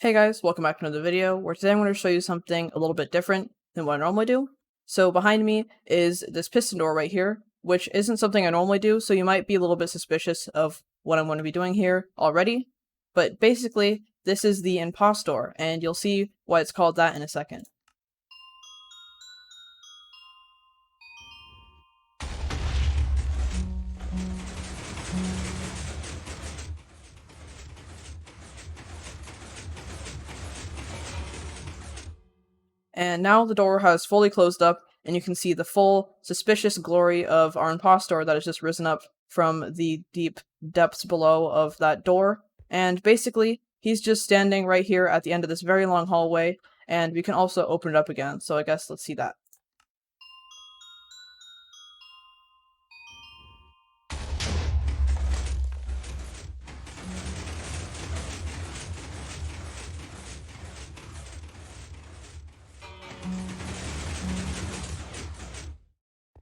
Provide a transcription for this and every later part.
Hey guys, welcome back to another video, where today I'm going to show you something a little bit different than what I normally do. So behind me is this piston door right here, which isn't something I normally do, so you might be a little bit suspicious of what I'm going to be doing here already. But basically, this is the Imposdoor, and you'll see why it's called that in a second. And now the door has fully closed up, and you can see the full, suspicious glory of our Impostor that has just risen up from the deep depths below of that door. And basically, he's just standing right here at the end of this very long hallway, and we can also open it up again, so I guess let's see that.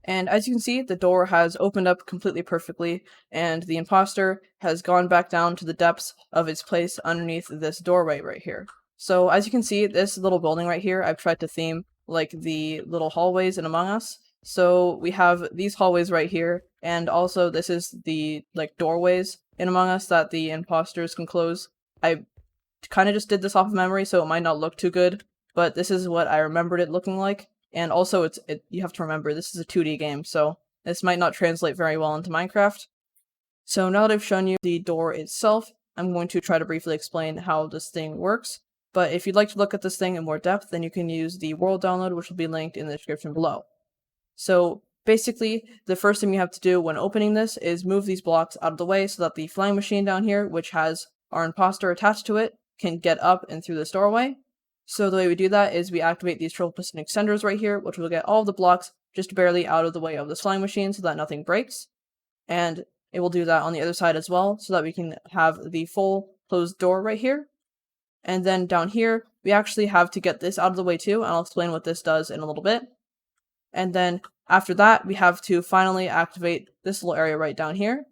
And as you can see, the door has opened up completely perfectly, and the imposter has gone back down to the depths of its place underneath this doorway right here. So as you can see, this little building right here, I've tried to theme like the little hallways in Among Us. So we have these hallways right here, and also this is the like doorways in Among Us that the imposters can close. I kind of just did this off of memory, so it might not look too good, but this is what I remembered it looking like. And also, you have to remember, this is a 2D game, so this might not translate very well into Minecraft. So now that I've shown you the door itself, I'm going to try to briefly explain how this thing works. But if you'd like to look at this thing in more depth, then you can use the world download, which will be linked in the description below. So basically, the first thing you have to do when opening this is move these blocks out of the way so that the flying machine down here, which has our imposter attached to it, can get up and through this doorway. So the way we do that is we activate these triple piston extenders right here, which will get all of the blocks just barely out of the way of this flying machine so that nothing breaks. And it will do that on the other side as well, so that we can have the full closed door right here. And then down here, we actually have to get this out of the way too, and I'll explain what this does in a little bit. And then after that, we have to finally activate this little area right down here.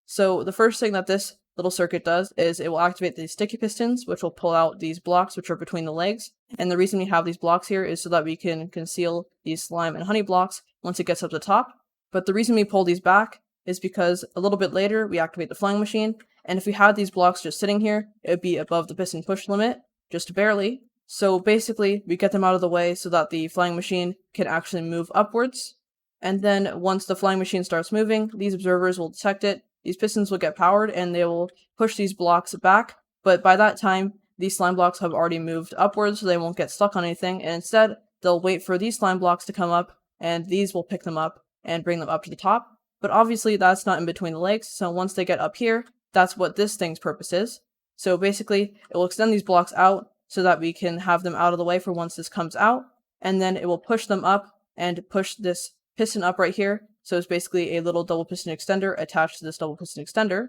So the first thing that this little circuit does is it will activate these sticky pistons, which will pull out these blocks which are between the legs. And the reason we have these blocks here is so that we can conceal these slime and honey blocks once it gets up to the top. But the reason we pull these back is because a little bit later we activate the flying machine, and if we had these blocks just sitting here, it would be above the piston push limit, just barely. So basically, we get them out of the way so that the flying machine can actually move upwards. And then once the flying machine starts moving, these observers will detect it. These pistons will get powered and they will push these blocks back, but by that time, these slime blocks have already moved upwards, so they won't get stuck on anything, and instead, they'll wait for these slime blocks to come up, and these will pick them up and bring them up to the top. But obviously, that's not in between the legs, so once they get up here, that's what this thing's purpose is. So basically, it will extend these blocks out so that we can have them out of the way for once this comes out, and then it will push them up and push this piston up right here. So it's basically a little double piston extender attached to this double piston extender.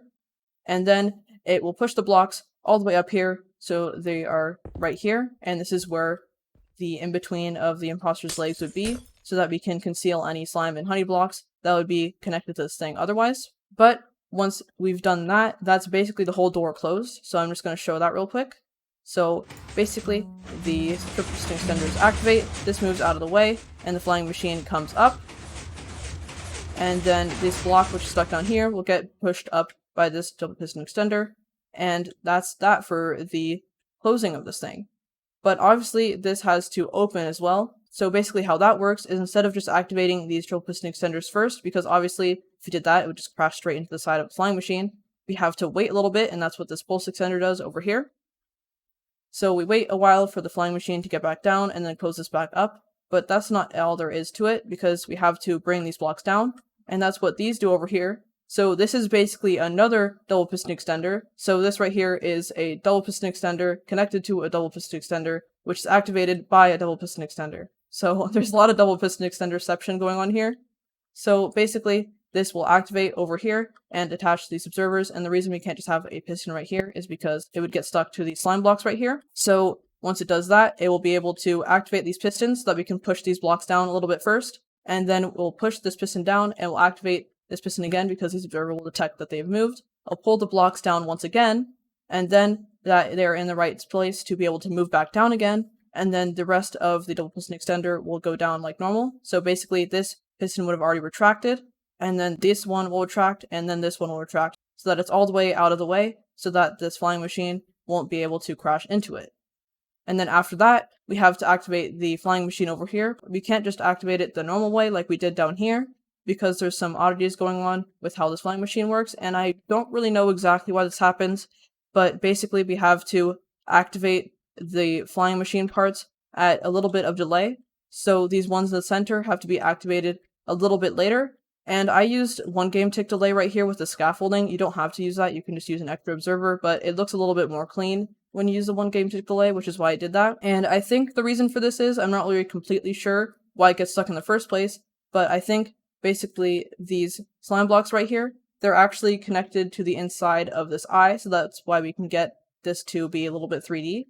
And then it will push the blocks all the way up here, so they are right here. And this is where the in-between of the imposter's legs would be, so that we can conceal any slime and honey blocks that would be connected to this thing otherwise. But once we've done that, that's basically the whole door closed. So I'm just going to show that real quick. So basically, the triple piston extenders activate, this moves out of the way, and the flying machine comes up. And then this block, which is stuck down here, will get pushed up by this double piston extender. And that's that for the closing of this thing. But obviously, this has to open as well. So basically how that works is instead of just activating these triple piston extenders first, because obviously if we did that, it would just crash straight into the side of the flying machine, we have to wait a little bit, and that's what this pulse extender does over here. So we wait a while for the flying machine to get back down and then close this back up. But that's not all there is to it, because we have to bring these blocks down, and that's what these do over here. So this is basically another double piston extender. So this right here is a double piston extender connected to a double piston extender, which is activated by a double piston extender. So there's a lot of double piston extenderception going on here. So basically, this will activate over here and attach to these observers, and the reason we can't just have a piston right here is because it would get stuck to these slime blocks right here. So once it does that, it will be able to activate these pistons so that we can push these blocks down a little bit first, and then we'll push this piston down and we'll activate this piston again because these observers will detect that they've moved. I'll pull the blocks down once again, and then that they're in the right place to be able to move back down again, and then the rest of the double piston extender will go down like normal. So basically this piston would have already retracted, and then this one will retract, and then this one will retract, so that it's all the way out of the way, so that this flying machine won't be able to crash into it. And then after that, we have to activate the flying machine over here. We can't just activate it the normal way like we did down here, because there's some oddities going on with how this flying machine works, and I don't really know exactly why this happens, but basically we have to activate the flying machine parts at a little bit of delay. So these ones in the center have to be activated a little bit later, and I used 1 game tick delay right here with the scaffolding. You don't have to use that, you can just use an extra observer, but it looks a little bit more clean when you use the 1 game tick delay, which is why I did that. And I think the reason for this is, I'm not really completely sure why it gets stuck in the first place, but I think basically these slime blocks right here, they're actually connected to the inside of this eye, so that's why we can get this to be a little bit 3D.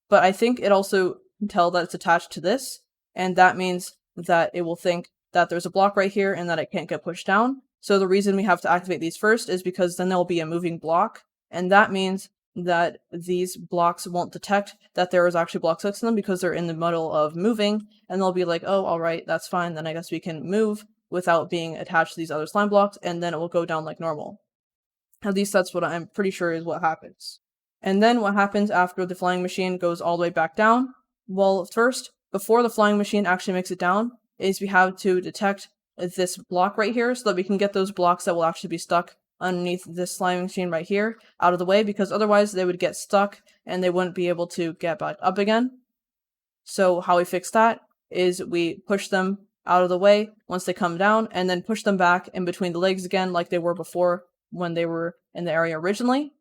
But I think it also can tell that it's attached to this, and that means that it will think that there's a block right here and that it can't get pushed down. So the reason we have to activate these first is because then there'll be a moving block, and that means that these blocks won't detect that there is actually blocks next to them because they're in the middle of moving, and they'll be like, oh, alright, that's fine, then I guess we can move without being attached to these other slime blocks, and then it will go down like normal. At least that's what I'm pretty sure is what happens. And then what happens after the flying machine goes all the way back down? Well, first, before the flying machine actually makes it down, is we have to detect this block right here so that we can get those blocks that will actually be stuck underneath this slime machine right here out of the way, because otherwise they would get stuck and they wouldn't be able to get back up again. So how we fix that is we push them out of the way once they come down, and then push them back in between the legs again like they were before when they were in the area originally.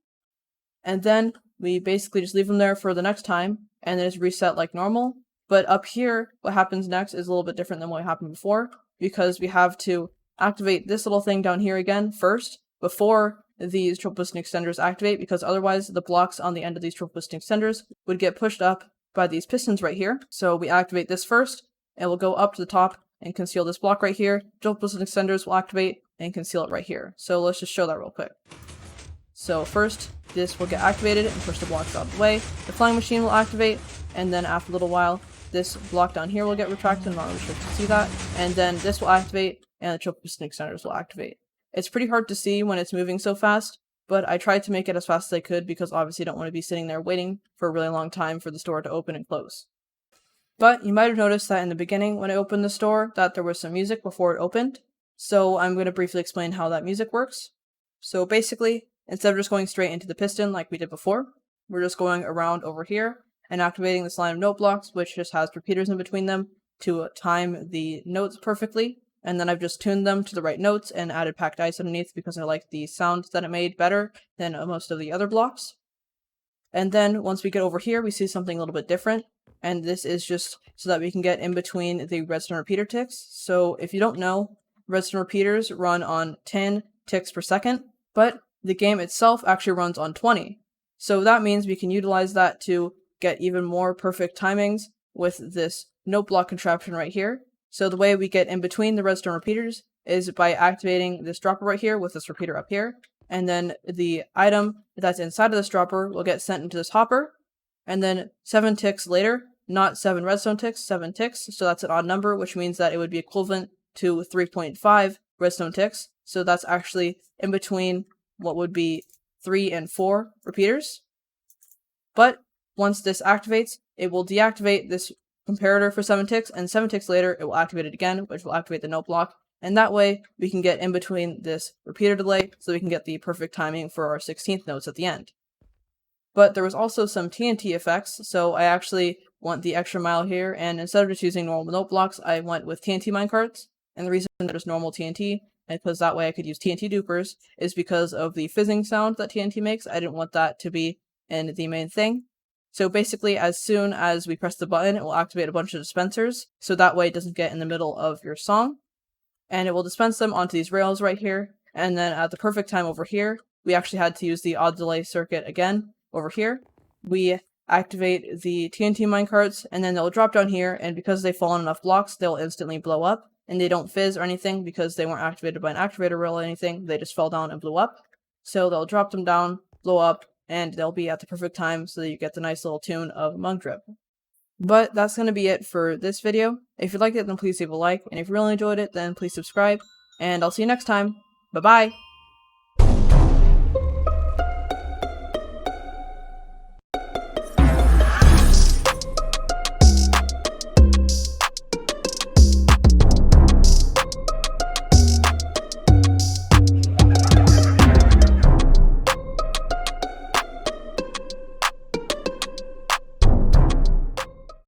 And then we basically just leave them there for the next time, and then it's reset like normal. But up here, what happens next is a little bit different than what happened before, because we have to activate this little thing down here again first, before these triple piston extenders activate, because otherwise the blocks on the end of these triple piston extenders would get pushed up by these pistons right here. So we activate this first, and we'll go up to the top and conceal this block right here. Triple piston extenders will activate and conceal it right here. So let's just show that real quick. So first, this will get activated and push the blocks out of the way. The flying machine will activate, and then after a little while, this block down here will get retracted. I'm not really sure if you can see that. And then this will activate, and the triple piston extenders will activate. It's pretty hard to see when it's moving so fast, but I tried to make it as fast as I could because obviously I don't want to be sitting there waiting for a really long time for the store to open and close. But you might have noticed that in the beginning when I opened the store that there was some music before it opened. So I'm going to briefly explain how that music works. So basically, instead of just going straight into the piston like we did before, we're just going around over here and activating this line of note blocks, which just has repeaters in between them to time the notes perfectly. And then I've just tuned them to the right notes and added packed ice underneath because I like the sound that it made better than most of the other blocks. And then once we get over here, we see something a little bit different. And this is just so that we can get in between the redstone repeater ticks. So if you don't know, redstone repeaters run on 10 ticks per second, but the game itself actually runs on 20. So that means we can utilize that to get even more perfect timings with this note block contraption right here. So the way we get in between the redstone repeaters is by activating this dropper right here with this repeater up here. And then the item that's inside of this dropper will get sent into this hopper. And then 7 ticks later, not 7 redstone ticks, 7 ticks. So that's an odd number, which means that it would be equivalent to 3.5 redstone ticks. So that's actually in between what would be 3 and 4 repeaters. But once this activates, it will deactivate this comparator for 7 ticks, and 7 ticks later it will activate it again, which will activate the note block. And that way we can get in between this repeater delay so we can get the perfect timing for our 16th notes at the end. But there was also some TNT effects, so I actually went the extra mile here, and instead of just using normal note blocks, I went with TNT minecarts. And the reason there's normal TNT, and because that way I could use TNT dupers, is because of the fizzing sound that TNT makes. I didn't want that to be in the main thing. So basically, as soon as we press the button, it will activate a bunch of dispensers, so that way it doesn't get in the middle of your song. And it will dispense them onto these rails right here, and then at the perfect time over here, we actually had to use the odd delay circuit again over here. We activate the TNT minecarts, and then they'll drop down here, and because they fall on enough blocks, they'll instantly blow up, and they don't fizz or anything because they weren't activated by an activator rail or anything, they just fell down and blew up. So they'll drop them down, blow up, and they'll be at the perfect time so that you get the nice little tune of Monk Drip. But that's going to be it for this video. If you liked it, then please leave a like, and if you really enjoyed it, then please subscribe, and I'll see you next time. Bye-bye!